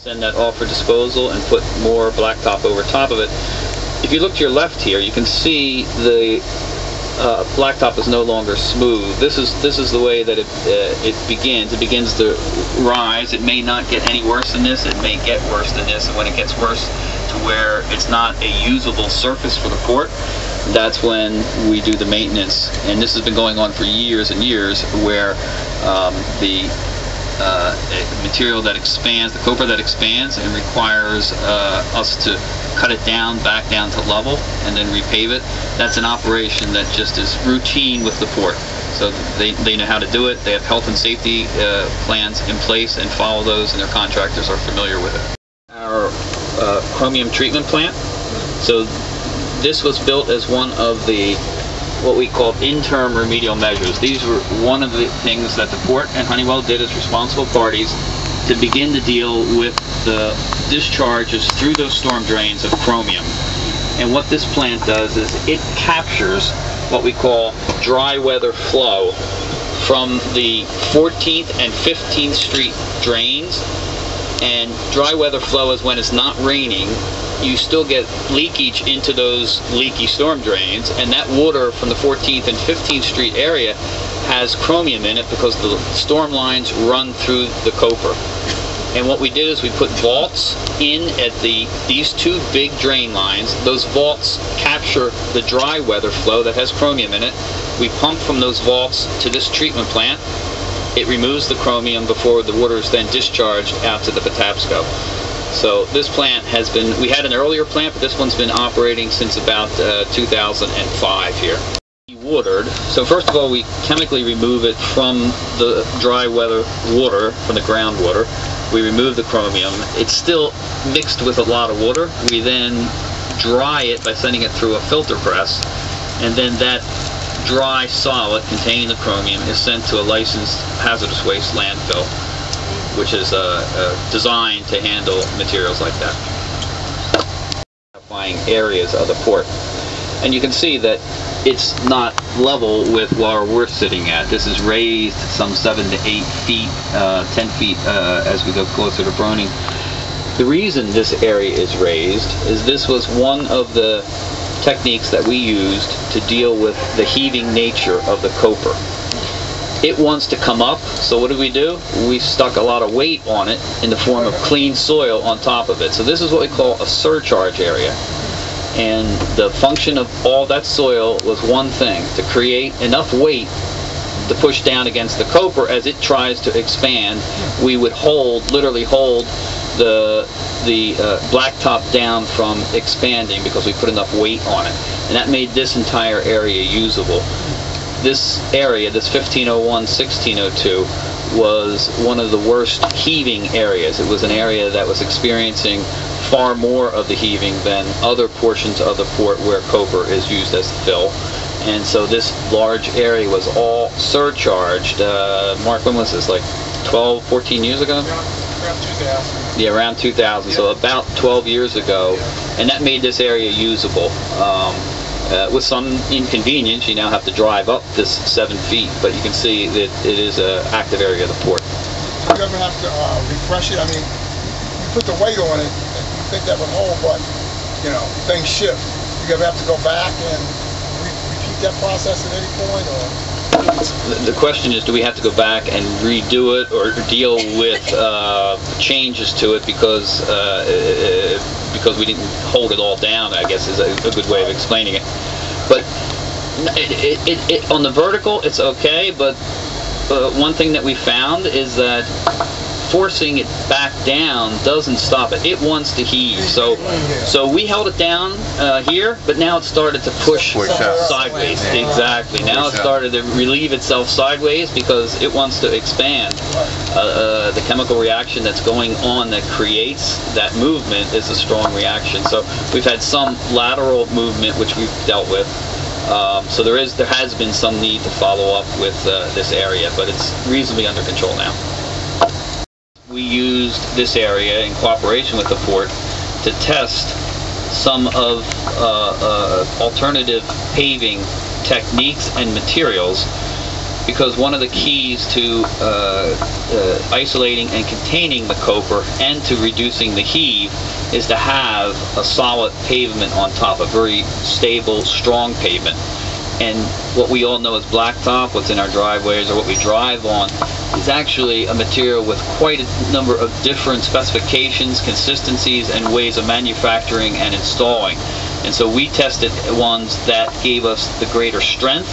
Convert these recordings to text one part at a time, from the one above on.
Send that off for disposal and put more blacktop over top of it. If you look to your left here, you can see the blacktop is no longer smooth. This is the way that it begins. It begins to rise. It may not get any worse than this. It may get worse than this. And when it gets worse to where it's not a usable surface for the port, that's when we do the maintenance. And this has been going on for years and years, where the material that expands, the COPR that expands, and requires us to cut it back down to level, and then repave it. That's an operation that just is routine with the port. So they know how to do it. They have health and safety plans in place and follow those, and their contractors are familiar with it. Our chromium treatment plant. So this was built as one of the what we call interim remedial measures. These were one of the things that the port and Honeywell did as responsible parties to begin to deal with the discharges through those storm drains of chromium. And what this plant does is it captures what we call dry weather flow from the 14th and 15th Street drains. And dry weather flow is when it's not raining, you still get leakage into those leaky storm drains, and that water from the 14th and 15th Street area has chromium in it because the storm lines run through the COPR. And what we did is we put vaults in at these two big drain lines. Those vaults capture the dry weather flow that has chromium in it. We pump from those vaults to this treatment plant. It removes the chromium before the water is then discharged out to the Patapsco. So this plant has been, we had an earlier plant, but this one's been operating since about 2005 here. Watered. So first of all, we chemically remove it from the dry weather water, from the groundwater. We remove the chromium. It's still mixed with a lot of water. We then dry it by sending it through a filter press, and then that dry solid containing the chromium is sent to a licensed hazardous waste landfill, which is designed to handle materials like that. Identifying areas of the port. And you can see that it's not level with where we're sitting at. This is raised some 7 to 8 feet, 10 feet as we go closer to Broning. The reason this area is raised is this was one of the techniques that we used to deal with the heaving nature of the COPR. It wants to come up, so what did we do? We stuck a lot of weight on it in the form of clean soil on top of it. So this is what we call a surcharge area. And the function of all that soil was one thing, to create enough weight to push down against the COPR as it tries to expand. We would literally hold the blacktop down from expanding because we put enough weight on it. And that made this entire area usable. This area, this 1501-1602, was one of the worst heaving areas. It was an area that was experiencing far more of the heaving than other portions of the port where COPR is used as fill. And so this large area was all surcharged. Mark, when was this? Like 12, 14 years ago? Around 2000. Yeah, around 2000. So about 12 years ago. And that made this area usable. With some inconvenience, you now have to drive up this 7 feet, but you can see that it is an active area of the port. Do you ever have to refresh it? I mean, you put the weight on it, and you think that would hold, but, you know, things shift. Do you ever have to go back and repeat that process at any point, or? The question is, do we have to go back and redo it or deal with changes to it because we didn't hold it all down, I guess is a good way of explaining it. But on the vertical, it's okay, but one thing that we found is that forcing it back down doesn't stop it. It wants to heave. So we held it down here, but now it started to push sideways. Exactly. Now it started to relieve itself sideways because it wants to expand. The chemical reaction that's going on that creates that movement is a strong reaction. So we've had some lateral movement which we've dealt with. So there has been some need to follow up with this area, but it's reasonably under control now. We used this area in cooperation with the port to test some of alternative paving techniques and materials because one of the keys to isolating and containing the COPR and to reducing the heave is to have a solid pavement on top, a very stable, strong pavement. And what we all know as blacktop, what's in our driveways or what we drive on, is actually a material with quite a number of different specifications, consistencies, and ways of manufacturing and installing. And so we tested ones that gave us the greater strength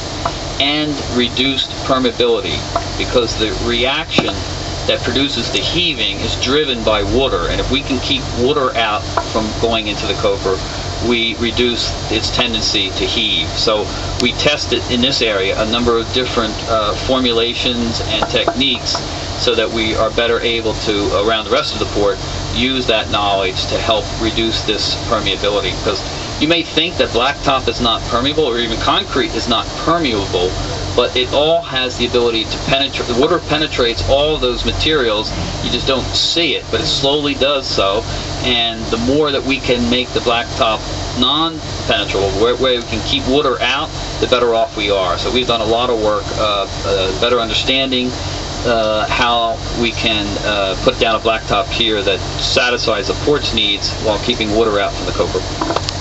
and reduced permeability, because the reaction that produces the heaving is driven by water, and if we can keep water out from going into the COPR, we reduce its tendency to heave. So we tested in this area a number of different formulations and techniques so that we are better able to, around the rest of the port, use that knowledge to help reduce this permeability. Because you may think that blacktop is not permeable, or even concrete is not permeable, but it all has the ability to penetrate. The water penetrates all of those materials. You just don't see it, but it slowly does so. And the more that we can make the blacktop non-penetrable, where we can keep water out, the better off we are. So we've done a lot of work, better understanding how we can put down a blacktop here that satisfies the port's needs while keeping water out from the COPR.